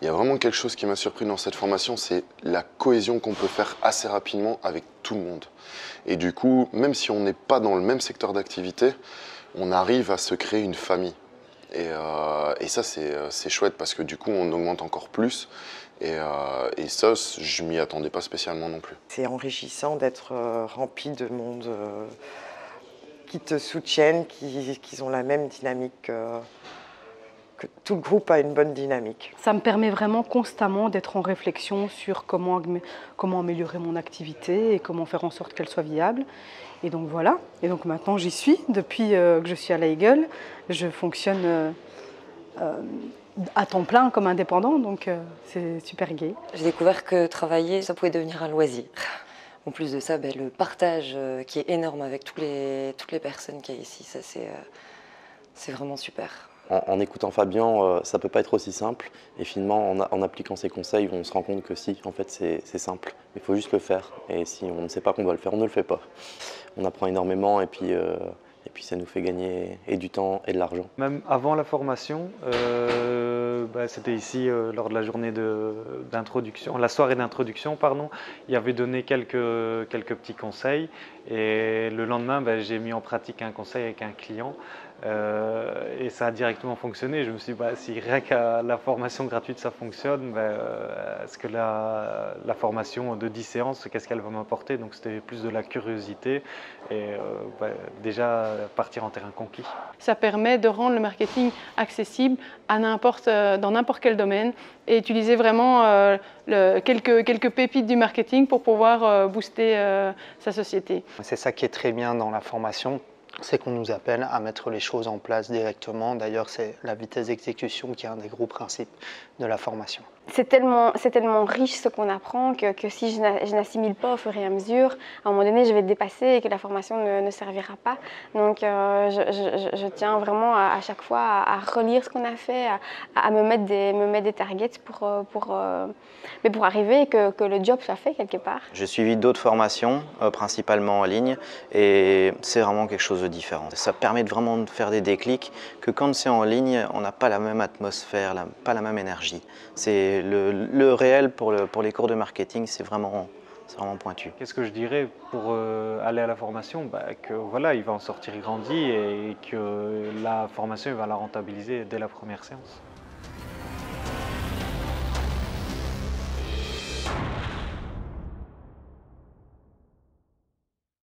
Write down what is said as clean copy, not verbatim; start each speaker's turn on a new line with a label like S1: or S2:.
S1: Il y a vraiment quelque chose qui m'a surpris dans cette formation, c'est la cohésion qu'on peut faire assez rapidement avec tout le monde. Et du coup, même si on n'est pas dans le même secteur d'activité, on arrive à se créer une famille. Et ça, c'est chouette parce que du coup, on augmente encore plus. Et ça, je m'y attendais pas spécialement non plus.
S2: C'est enrichissant d'être rempli de monde qui te soutiennent, qui ont la même dynamique, que tout le groupe a une bonne dynamique.
S3: Ça me permet vraiment constamment d'être en réflexion sur comment améliorer mon activité et comment faire en sorte qu'elle soit viable. Et donc voilà, et donc maintenant j'y suis. Depuis que je suis à l'Aigel, je fonctionne à temps plein comme indépendant, donc c'est super gai.
S4: J'ai découvert que travailler, ça pouvait devenir un loisir. En plus de ça, le partage qui est énorme avec toutes les personnes qu'il y a ici, ça c'est vraiment super.
S5: En écoutant Fabien, ça ne peut pas être aussi simple. Et finalement, en appliquant ses conseils, on se rend compte que si, en fait, c'est simple. Il faut juste le faire. Et si on ne sait pas qu'on doit le faire, on ne le fait pas. On apprend énormément et puis ça nous fait gagner et du temps et de l'argent.
S6: Même avant la formation, c'était ici lors de la journée d'introduction, la soirée d'introduction, pardon, il avait donné quelques petits conseils. Et le lendemain, j'ai mis en pratique un conseil avec un client. Et ça a directement fonctionné. Je me suis dit, si rien qu'à la formation gratuite ça fonctionne, est-ce que la formation de 10 séances, qu'est-ce qu'elle va m'apporter? Donc c'était plus de la curiosité et déjà partir en terrain conquis.
S7: Ça permet de rendre le marketing accessible à dans n'importe quel domaine et utiliser vraiment quelques pépites du marketing pour pouvoir booster sa société.
S8: C'est ça qui est très bien dans la formation. C'est qu'on nous appelle à mettre les choses en place directement. D'ailleurs, c'est la vitesse d'exécution qui est un des gros principes de la formation.
S9: C'est tellement riche ce qu'on apprend que si je n'assimile pas au fur et à mesure, à un moment donné, je vais dépasser et que la formation ne servira pas. Donc, je tiens vraiment à chaque fois à relire ce qu'on a fait, à me mettre des targets pour arriver et que le job soit fait quelque part.
S10: J'ai suivi d'autres formations, principalement en ligne, et c'est vraiment quelque chose de différent. Ça permet vraiment de faire des déclics que quand c'est en ligne, on n'a pas la même atmosphère, pas la même énergie. C'est le réel pour les cours de marketing, c'est vraiment pointu.
S6: Qu'est-ce que je dirais pour aller à la formation? Que voilà, il va en sortir grandi et que la formation il va la rentabiliser dès la première séance.